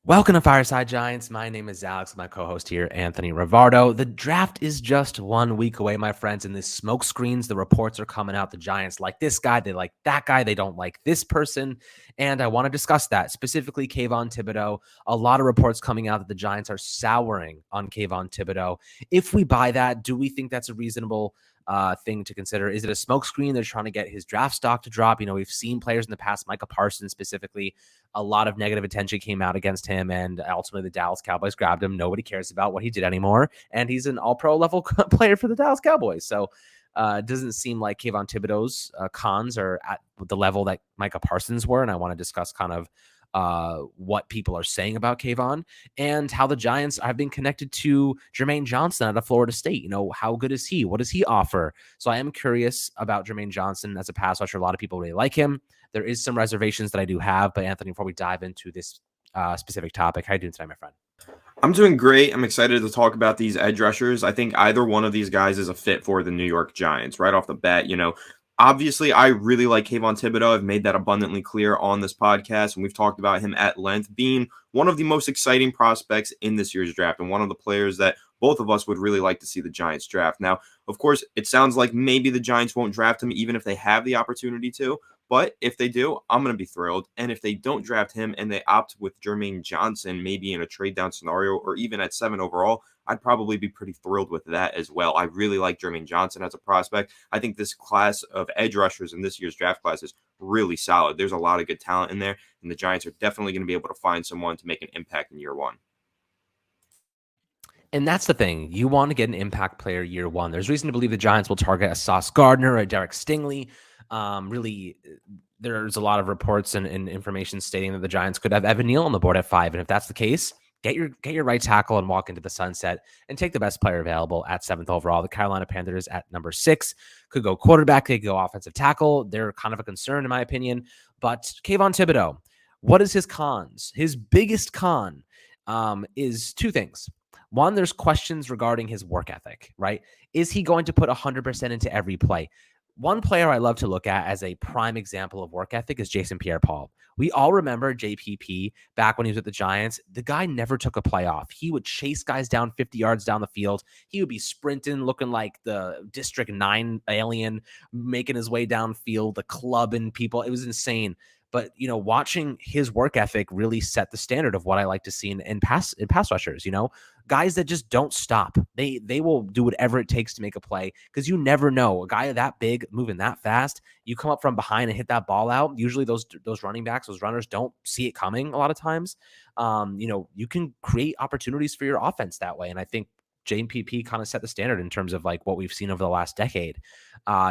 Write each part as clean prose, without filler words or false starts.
Welcome to Fireside Giants. My name is Alex, my co-host here, Anthony Rivardo. The draft is just 1 week away, my friends, and this smoke screens, the reports are coming out. The Giants like this guy, they like that guy, they don't like this person, and I want to discuss that, specifically Kayvon Thibodeaux. A lot of reports coming out that the Giants are souring on Kayvon Thibodeaux. If we buy that, do we think that's a reasonable thing to consider? Is it a smokescreen? They're trying to get his draft stock to drop. We've seen players in the past, Micah Parsons specifically, a lot of negative attention came out against him, and ultimately the Dallas Cowboys grabbed him. Nobody cares about what he did anymore, and he's an all-pro level player for the Dallas Cowboys. So it doesn't seem like Kayvon Thibodeaux's cons are at the level that Micah Parsons were, and I want to discuss kind of what people are saying about Kayvon and how the Giants have been connected to Jermaine Johnson out of Florida State. How good is he? What does he offer? So I am curious about Jermaine Johnson as a pass rusher. A lot of people really like him. There is some reservations that I do have, but Anthony, before we dive into this specific topic, how are you doing tonight, my friend? I'm doing great. I'm excited to talk about these edge rushers. I think either one of these guys is a fit for the New York Giants right off the bat. Obviously, I really like Kayvon Thibodeaux. I've made that abundantly clear on this podcast, and we've talked about him at length, being one of the most exciting prospects in this year's draft and one of the players that both of us would really like to see the Giants draft. Now, of course, it sounds like maybe the Giants won't draft him even if they have the opportunity to. But if they do, I'm going to be thrilled. And if they don't draft him and they opt with Jermaine Johnson, maybe in a trade down scenario or even at 7 overall, I'd probably be pretty thrilled with that as well. I really like Jermaine Johnson as a prospect. I think this class of edge rushers in this year's draft class is really solid. There's a lot of good talent in there, and the Giants are definitely going to be able to find someone to make an impact in year one. And that's the thing. You want to get an impact player year one. There's reason to believe the Giants will target a Sauce Gardner or a Derek Stingley. Really, there's a lot of reports and information stating that the Giants could have Evan Neal on the board at 5. And if that's the case, get your right tackle and walk into the sunset and take the best player available at 7th overall. The Carolina Panthers at number 6 could go quarterback, they could go offensive tackle. They're kind of a concern in my opinion. But Kayvon Thibodeaux, what is his cons? His biggest con is two things. One, there's questions regarding his work ethic, right? Is he going to put 100% into every play? One player I love to look at as a prime example of work ethic is Jason Pierre-Paul. We all remember JPP back when he was at the Giants. The guy never took a play off. He would chase guys down 50 yards down the field. He would be sprinting, looking like the District 9 alien, making his way downfield, the clubbing people. It was insane. But, watching his work ethic really set the standard of what I like to see in pass rushers, guys that just don't stop. They will do whatever it takes to make a play because you never know. A guy that big, moving that fast, you come up from behind and hit that ball out. Usually those running backs, those runners don't see it coming a lot of times. You can create opportunities for your offense that way. And I think JPP kind of set the standard in terms of like what we've seen over the last decade,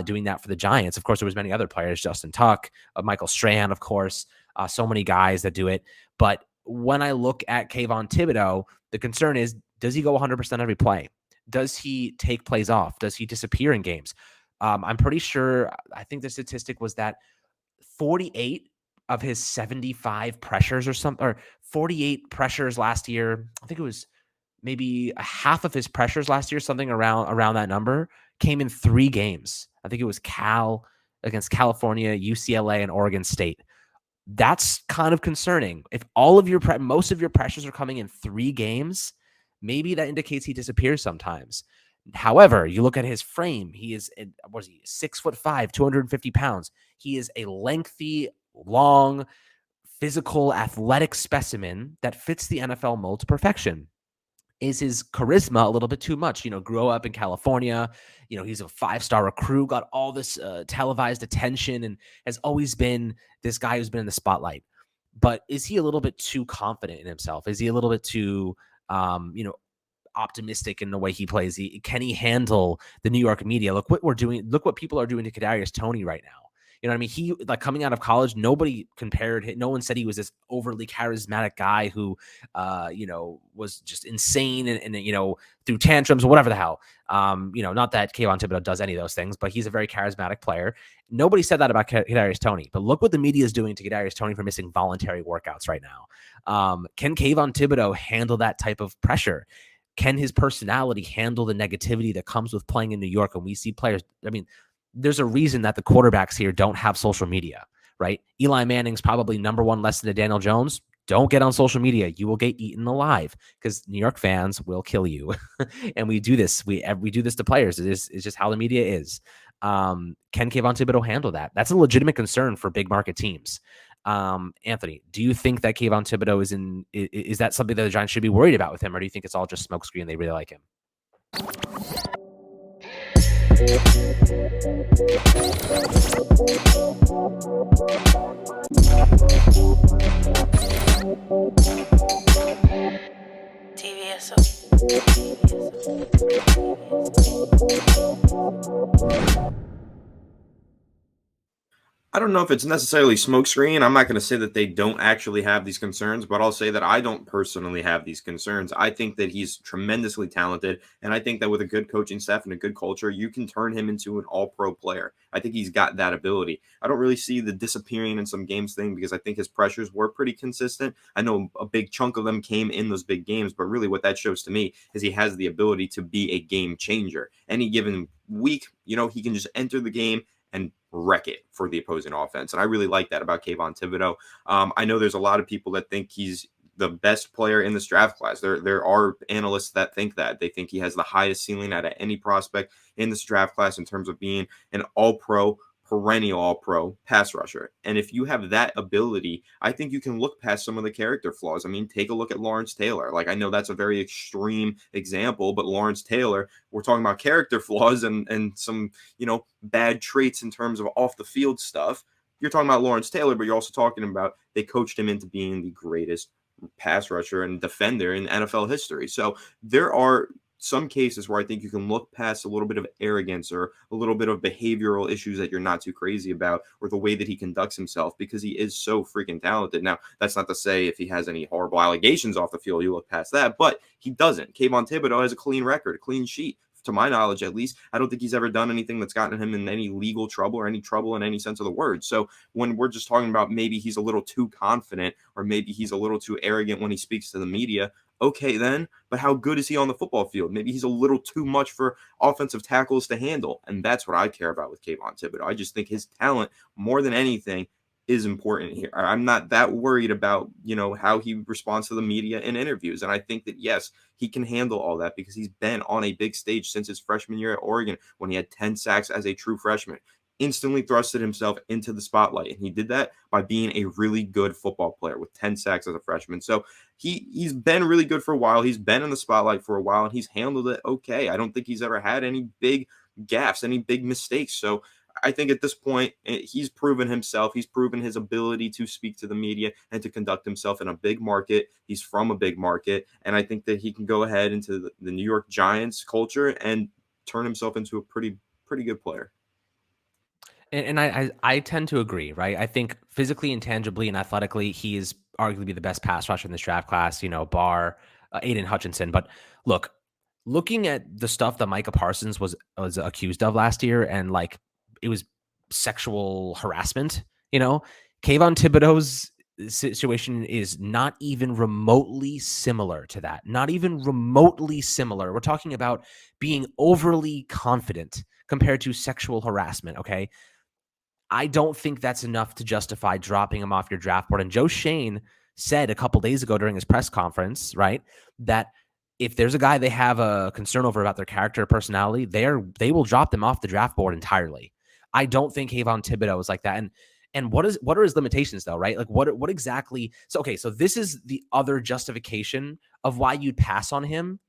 doing that for the Giants. Of course, there was many other players, Justin Tuck, Michael Strahan, of course, so many guys that do it. But when I look at Kayvon Thibodeaux, the concern is, does he go 100% every play? Does he take plays off? Does he disappear in games? I'm pretty sure, I think the statistic was that 48 of his 75 pressures or 48 pressures last year, I think it was maybe a half of his pressures last year, something around that number, came in 3 games. I think it was Cal against California, UCLA, and Oregon State. That's kind of concerning. If all of most of your pressures are coming in 3 games, maybe that indicates he disappears sometimes. However, you look at his frame. He is, 6'5", 250 pounds. He is a lengthy, long, physical, athletic specimen that fits the NFL mold to perfection. Is his charisma a little bit too much? Grew up in California. He's a 5-star recruit, got all this televised attention, and has always been this guy who's been in the spotlight. But is he a little bit too confident in himself? Is he a little bit too, optimistic in the way he plays? Can he handle the New York media? Look what we're doing. Look what people are doing to Kadarius Toney right now. You know what I mean? He, like, coming out of college, nobody compared him. No one said he was this overly charismatic guy who, was just insane and threw tantrums or whatever the hell. Not that Kayvon Thibodeaux does any of those things, but he's a very charismatic player. Nobody said that about Kadarius Toney. But look what the media is doing to Kadarius Toney for missing voluntary workouts right now. Can Kayvon Thibodeaux handle that type of pressure? Can his personality handle the negativity that comes with playing in New York? And we see players, there's a reason that the quarterbacks here don't have social media, right? Eli Manning's probably number 1 less than a Daniel Jones. Don't get on social media. You will get eaten alive because New York fans will kill you. And we do this. We do this to players. It's just how the media is. Can Kayvon Thibodeaux handle that? That's a legitimate concern for big market teams. Anthony, do you think that Kayvon Thibodeaux is that something that the Giants should be worried about with him, or do you think it's all just smokescreen and they really like him? I don't know if it's necessarily smokescreen. I'm not going to say that they don't actually have these concerns, but I'll say that I don't personally have these concerns. I think that he's tremendously talented, and I think that with a good coaching staff and a good culture, you can turn him into an all-pro player. I think he's got that ability. I don't really see the disappearing in some games thing because I think his pressures were pretty consistent. I know a big chunk of them came in those big games, but really what that shows to me is he has the ability to be a game changer. Any given week, he can just enter the game and wreck it for the opposing offense. And I really like that about Kayvon Thibodeaux. I know there's a lot of people that think he's the best player in this draft class. There are analysts that think that. They think he has the highest ceiling out of any prospect in this draft class in terms of being an all-pro, perennial all-pro pass rusher. And if you have that ability, I think you can look past some of the character flaws. I mean, take a look at Lawrence Taylor. Like, I know that's a very extreme example, but Lawrence Taylor, we're talking about character flaws and some, bad traits in terms of off the field stuff. You're talking about Lawrence Taylor, but you're also talking about they coached him into being the greatest pass rusher and defender in NFL history. So there are some cases where I think you can look past a little bit of arrogance or a little bit of behavioral issues that you're not too crazy about, or the way that he conducts himself, because he is so freaking talented. Now, that's not to say if he has any horrible allegations off the field, you look past that, but he doesn't. Kayvon Thibodeaux has a clean record, a clean sheet. To my knowledge, at least, I don't think he's ever done anything that's gotten him in any legal trouble or any trouble in any sense of the word. So when we're just talking about maybe he's a little too confident or maybe he's a little too arrogant when he speaks to the media, okay then, but how good is he on the football field? Maybe he's a little too much for offensive tackles to handle, and that's what I care about with Kayvon Thibodeaux. I just think his talent, more than anything, is important here. I'm not that worried about, how he responds to the media in interviews. And I think that, yes, he can handle all that because he's been on a big stage since his freshman year at Oregon when he had 10 sacks as a true freshman. Instantly thrusted himself into the spotlight. And he did that by being a really good football player with 10 sacks as a freshman. So he's been really good for a while. He's been in the spotlight for a while, and he's handled it okay. I don't think he's ever had any big gaffes, any big mistakes. So I think at this point, he's proven himself. He's proven his ability to speak to the media and to conduct himself in a big market. He's from a big market. And I think that he can go ahead into the New York Giants culture and turn himself into a pretty good player. And I tend to agree, right? I think physically, intangibly, and athletically, he is arguably the best pass rusher in this draft class, bar Aiden Hutchinson. But looking at the stuff that Micah Parsons was accused of last year, and it was sexual harassment, Kayvon Thibodeaux's situation is not even remotely similar to that. Not even remotely similar. We're talking about being overly confident compared to sexual harassment, okay? I don't think that's enough to justify dropping him off your draft board. And Joe Schoen said a couple days ago during his press conference, right, that if there's a guy they have a concern over about their character or personality, they will drop them off the draft board entirely. I don't think Kayvon Thibodeaux is like that. And what are his limitations though, right? Like what exactly? So this is the other justification of why you'd pass on him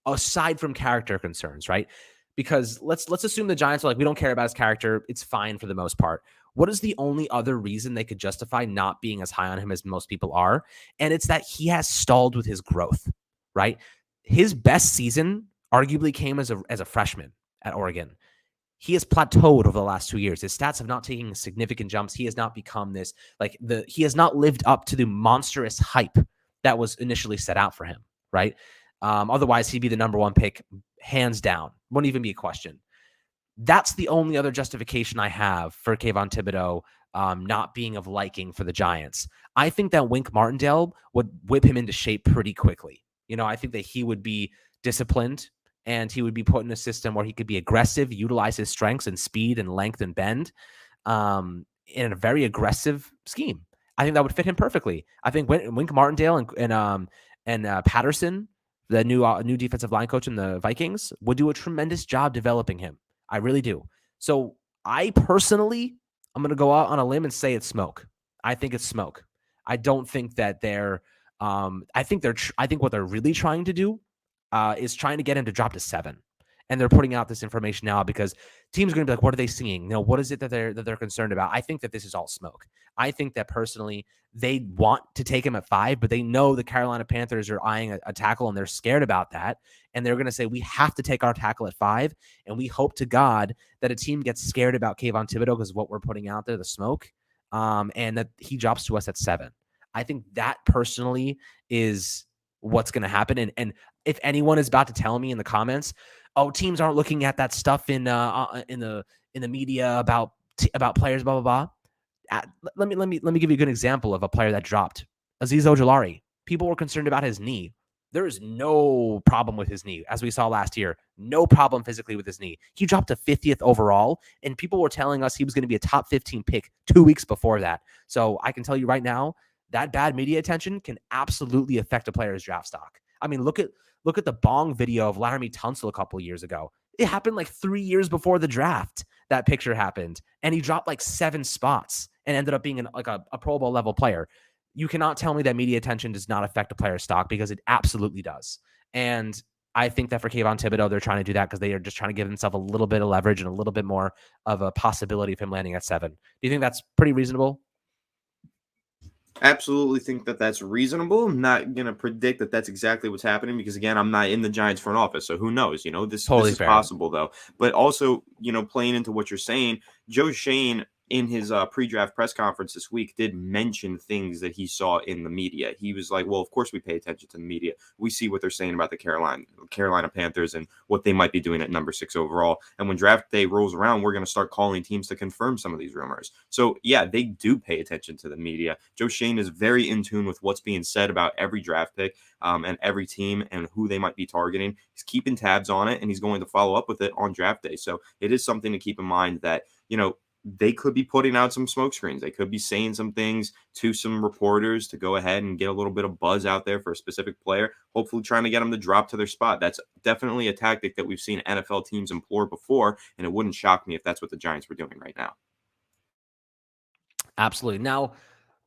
aside from character concerns, right? Because let's assume the Giants are like, we don't care about his character. It's fine for the most part. What is the only other reason they could justify not being as high on him as most people are? And it's that he has stalled with his growth, right? His best season arguably came as a freshman at Oregon. He has plateaued over the last 2 years. His stats have not taken significant jumps. He has not become this, he has not lived up to the monstrous hype that was initially set out for him, right? Otherwise, he'd be the number one pick, hands down. Wouldn't even be a question. That's the only other justification I have for Kayvon Thibodeaux not being of liking for the Giants. I think that Wink Martindale would whip him into shape pretty quickly. I think that he would be disciplined and he would be put in a system where he could be aggressive, utilize his strengths and speed and length and bend in a very aggressive scheme. I think that would fit him perfectly. I think Wink Martindale and Patterson, the new defensive line coach in the Vikings, would do a tremendous job developing him. I really do. So I personally, I'm going to go out on a limb and say it's smoke. I think it's smoke. I don't think that they're. I think I think what they're really trying to do is trying to get him to drop to 7, and they're putting out this information now because teams are going to be like, what are they seeing? What is it that they're concerned about? I think that this is all smoke. I think that personally they want to take him at 5, but they know the Carolina Panthers are eyeing a tackle and they're scared about that. And they're going to say, we have to take our tackle at 5. And we hope to God that a team gets scared about Kayvon Thibodeaux because what we're putting out there, the smoke, and that he drops to us at 7. I think that personally is what's going to happen. And if anyone is about to tell me in the comments, oh, teams aren't looking at that stuff in the media about players, blah blah blah. Let me give you a good example of a player that dropped. Azeez Ojulari. People were concerned about his knee. There is no problem with his knee, as we saw last year. No problem physically with his knee. He dropped to 50th overall, and people were telling us he was going to be a top 15 pick 2 weeks before that. So I can tell you right now, that bad media attention can absolutely affect a player's draft stock. I mean, look at the bong video of Laramie Tunsil a couple years ago. It happened like 3 years before the draft. That picture happened, and he dropped like 7 spots and ended up being a Pro Bowl level player. You cannot tell me that media attention does not affect a player's stock, because it absolutely does. And I think that for Kayvon Thibodeaux, they're trying to do that because they are just trying to give themselves a little bit of leverage and a little bit more of a possibility of him landing at 7. Do you think that's pretty reasonable? Absolutely think that that's reasonable. I'm not going to predict that that's exactly what's happening because, again, I'm not in the Giants front office. So who knows? This Totally is fair. possible, though. But also, playing into what you're saying, Joe Schoen in his pre-draft press conference this week did mention things that he saw in the media. He was like, well, of course we pay attention to the media. We see what they're saying about the Carolina Panthers and what they might be doing at number 6 overall. And when draft day rolls around, we're going to start calling teams to confirm some of these rumors. So yeah, they do pay attention to the media. Joe Schoen is very in tune with what's being said about every draft pick and every team and who they might be targeting. He's keeping tabs on it, and he's going to follow up with it on draft day. So it is something to keep in mind that, they could be putting out some smoke screens. They could be saying some things to some reporters to go ahead and get a little bit of buzz out there for a specific player, hopefully trying to get them to drop to their spot. That's definitely a tactic that we've seen NFL teams employ before, and it wouldn't shock me if that's what the Giants were doing right now. Absolutely. Now,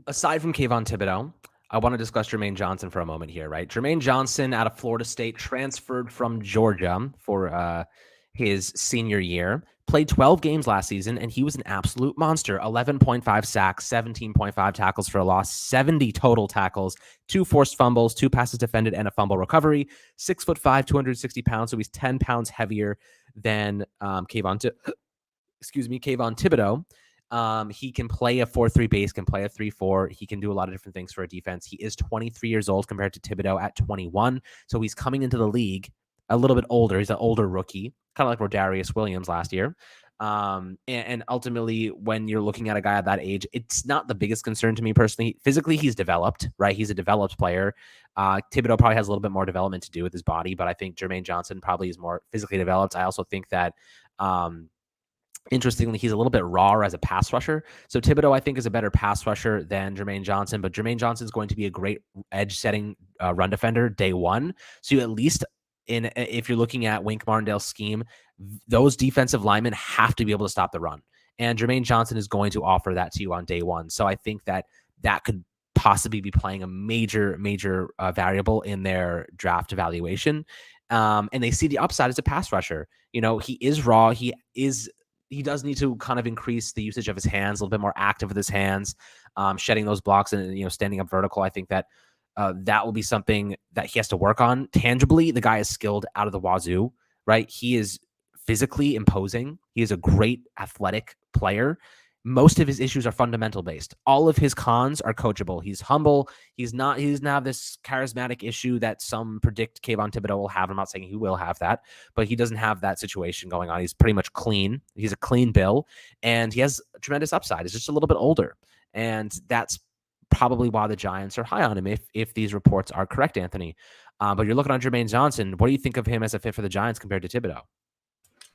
aside from Kayvon Thibodeaux, I want to discuss Jermaine Johnson for a moment here, right? Jermaine Johnson out of Florida State, transferred from Georgia for his senior year, played 12 games last season, and he was an absolute monster. 11.5 sacks, 17.5 tackles for a loss, 70 total tackles, 2 forced fumbles, 2 passes defended, and a fumble recovery. 6'5", 260 pounds, so he's 10 pounds heavier than Kayvon Thibodeaux. He can play a 4-3 base, can play a 3-4. He can do a lot of different things for a defense. He is 23 years old compared to Thibodeaux at 21. So he's coming into the league a little bit older. He's an older rookie, kind of like Rodarius Williams last year. And ultimately, when you're looking at a guy at that age, it's not the biggest concern to me personally. Physically, he's developed, right? He's a developed player. Thibodeaux probably has a little bit more development to do with his body, but I think Jermaine Johnson probably is more physically developed. I also think that, interestingly, he's a little bit raw as a pass rusher. So Thibodeaux, I think, is a better pass rusher than Jermaine Johnson, but Jermaine Johnson is going to be a great edge setting run defender day one. So you at least, if you're looking at Wink Martindale's scheme, those defensive linemen have to be able to stop the run. And Jermaine Johnson is going to offer that to you on day one. So I think that could possibly be playing a major variable in their draft evaluation. And they see the upside as a pass rusher. He is raw. He does need to kind of increase the usage of his hands, a little bit more active with his hands, shedding those blocks and, standing up vertical. I think that that will be something that he has to work on tangibly. The guy is skilled out of the wazoo, right? He is physically imposing. He is a great athletic player. Most of his issues are fundamental based. All of his cons are coachable. He's humble. He doesn't have this charismatic issue that some predict Kayvon Thibodeaux will have. I'm not saying he will have that, but he doesn't have that situation going on. He's pretty much clean. He's a clean bill, and he has a tremendous upside. He's just a little bit older, and that's probably why the Giants are high on him if these reports are correct, Anthony. But you're looking on Jermaine Johnson. What do you think of him as a fit for the Giants compared to Thibodeaux?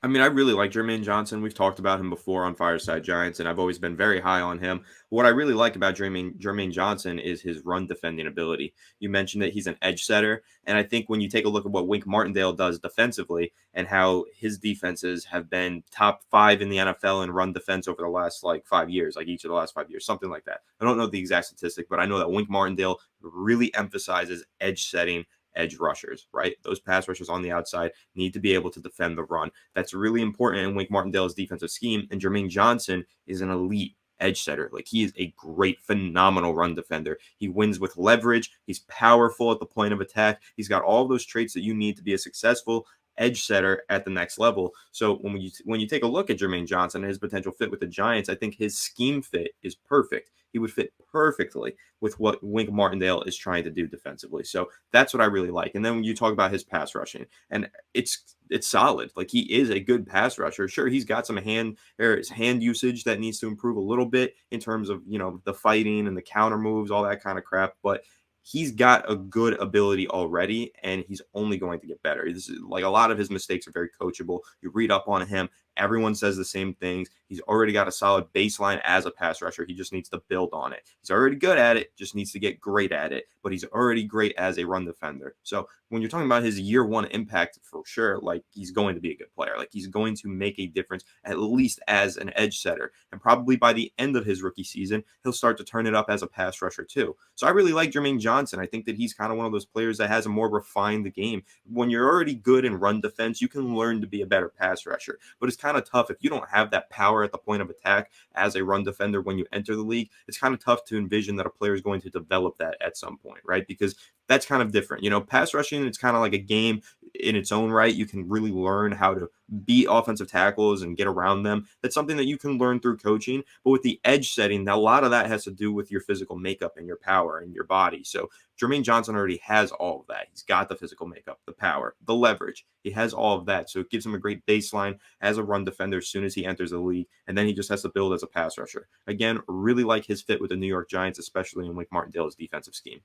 I mean, I really like Jermaine Johnson. We've talked about him before on Fireside Giants, and I've always been very high on him. What I really like about Jermaine Johnson is his run defending ability. You mentioned that he's an edge setter, and I think when you take a look at what Wink Martindale does defensively and how his defenses have been top 5 in the NFL in run defense over the last like 5 years, like each of the last 5 years, something like that. I don't know the exact statistic, but I know that Wink Martindale really emphasizes edge setting edge rushers, right? Those pass rushers on the outside need to be able to defend the run. That's really important in Wink Martindale's defensive scheme. And Jermaine Johnson is an elite edge setter. Like he is a great, phenomenal run defender. He wins with leverage. He's powerful at the point of attack. He's got all those traits that you need to be a successful edge setter at the next level. So when you take a look at Jermaine Johnson and his potential fit with the Giants, I think his scheme fit is perfect. He would fit perfectly with what Wink Martindale is trying to do defensively. So that's what I really like. And then when you talk about his pass rushing, and it's solid. Like he is a good pass rusher. Sure, he's got some hand usage that needs to improve a little bit in terms of, the fighting and the counter moves, all that kind of crap. But he's got a good ability already, and he's only going to get better. This is like a lot of his mistakes are very coachable. You read up on him. Everyone says the same things. He's already got a solid baseline as a pass rusher. He just needs to build on it. He's already good at it, just needs to get great at it, but he's already great as a run defender. So when you're talking about his year one impact, for sure, like he's going to be a good player. Like he's going to make a difference, at least as an edge setter. And probably by the end of his rookie season, he'll start to turn it up as a pass rusher too. So I really like Jermaine Johnson. I think that he's kind of one of those players that has a more refined game. When you're already good in run defense, you can learn to be a better pass rusher. But it's kind of tough if you don't have that power at the point of attack as a run defender when you enter the league. It's kind of tough to envision that a player is going to develop that at some point, right? Because that's kind of different. Pass rushing, it's kind of like a game in its own right. You can really learn how to beat offensive tackles and get around them. That's something that you can learn through coaching. But with the edge setting, a lot of that has to do with your physical makeup and your power and your body. So Jermaine Johnson already has all of that. He's got the physical makeup, the power, the leverage. He has all of that. So it gives him a great baseline as a run defender as soon as he enters the league. And then he just has to build as a pass rusher. Again, really like his fit with the New York Giants, especially in Wink Martindale's defensive scheme.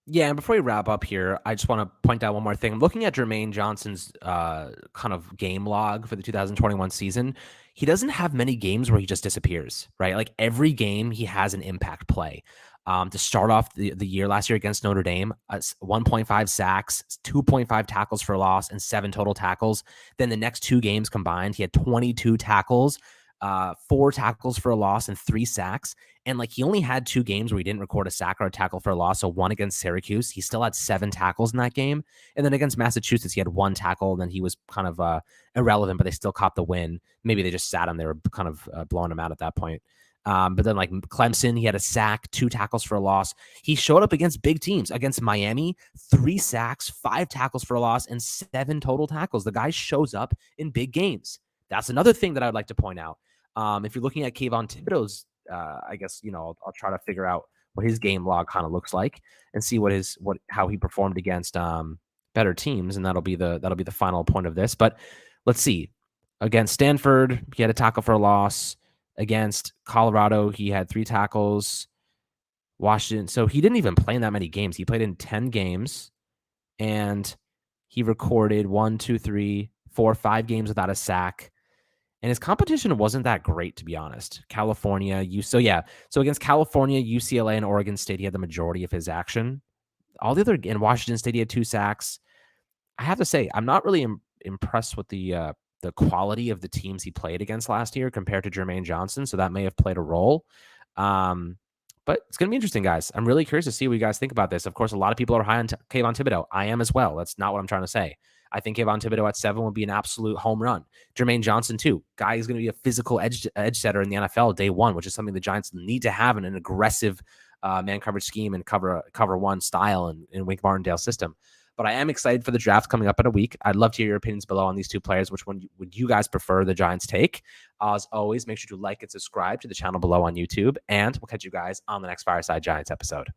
Yeah, and before we wrap up here, I just want to point out one more thing. I'm looking at Jermaine Johnson's kind of game log for the 2021 season. He doesn't have many games where he just disappears, right? Like every game, he has an impact play. To start off the year last year against Notre Dame, 1.5 sacks, 2.5 tackles for loss, and 7 total tackles. Then the next 2 games combined, he had 22 tackles, 4 tackles for a loss, and 3 sacks. And like he only had 2 games where he didn't record a sack or a tackle for a loss. So one against Syracuse, he still had 7 tackles in that game. And then against Massachusetts, he had 1 tackle. And then he was kind of irrelevant, but they still caught the win. Maybe they just sat him. They were kind of blowing him out at that point. But then like Clemson, he had a sack, 2 tackles for a loss. He showed up against big teams. Against Miami, 3 sacks, 5 tackles for a loss, and 7 total tackles. The guy shows up in big games. That's another thing that I'd like to point out. If you're looking at Kayvon Thibodeaux's, I guess, I'll try to figure out what his game log kind of looks like and see how he performed against better teams, and that'll be the final point of this. But let's see. Against Stanford, he had a tackle for a loss. Against Colorado, he had 3 tackles. Washington, so he didn't even play in that many games. He played in 10 games, and he recorded 1, 2, 3, 4, 5 games without a sack. And his competition wasn't that great, to be honest. California, so against California, UCLA, and Oregon State, he had the majority of his action. All the other, in Washington State, he had 2 sacks. I have to say, I'm not really impressed with the quality of the teams he played against last year compared to Jermaine Johnson, so that may have played a role. But it's going to be interesting, guys. I'm really curious to see what you guys think about this. Of course, a lot of people are high on Kayvon Thibodeaux. I am as well. That's not what I'm trying to say. I think Kayvon Thibodeaux at 7 would be an absolute home run. Jermaine Johnson, too. Guy is going to be a physical edge setter in the NFL day one, which is something the Giants need to have in an aggressive man coverage scheme and cover one style in Wink Martindale's system. But I am excited for the draft coming up in a week. I'd love to hear your opinions below on these 2 players. Which one would you guys prefer the Giants take? As always, make sure to like and subscribe to the channel below on YouTube, and we'll catch you guys on the next Fireside Giants episode.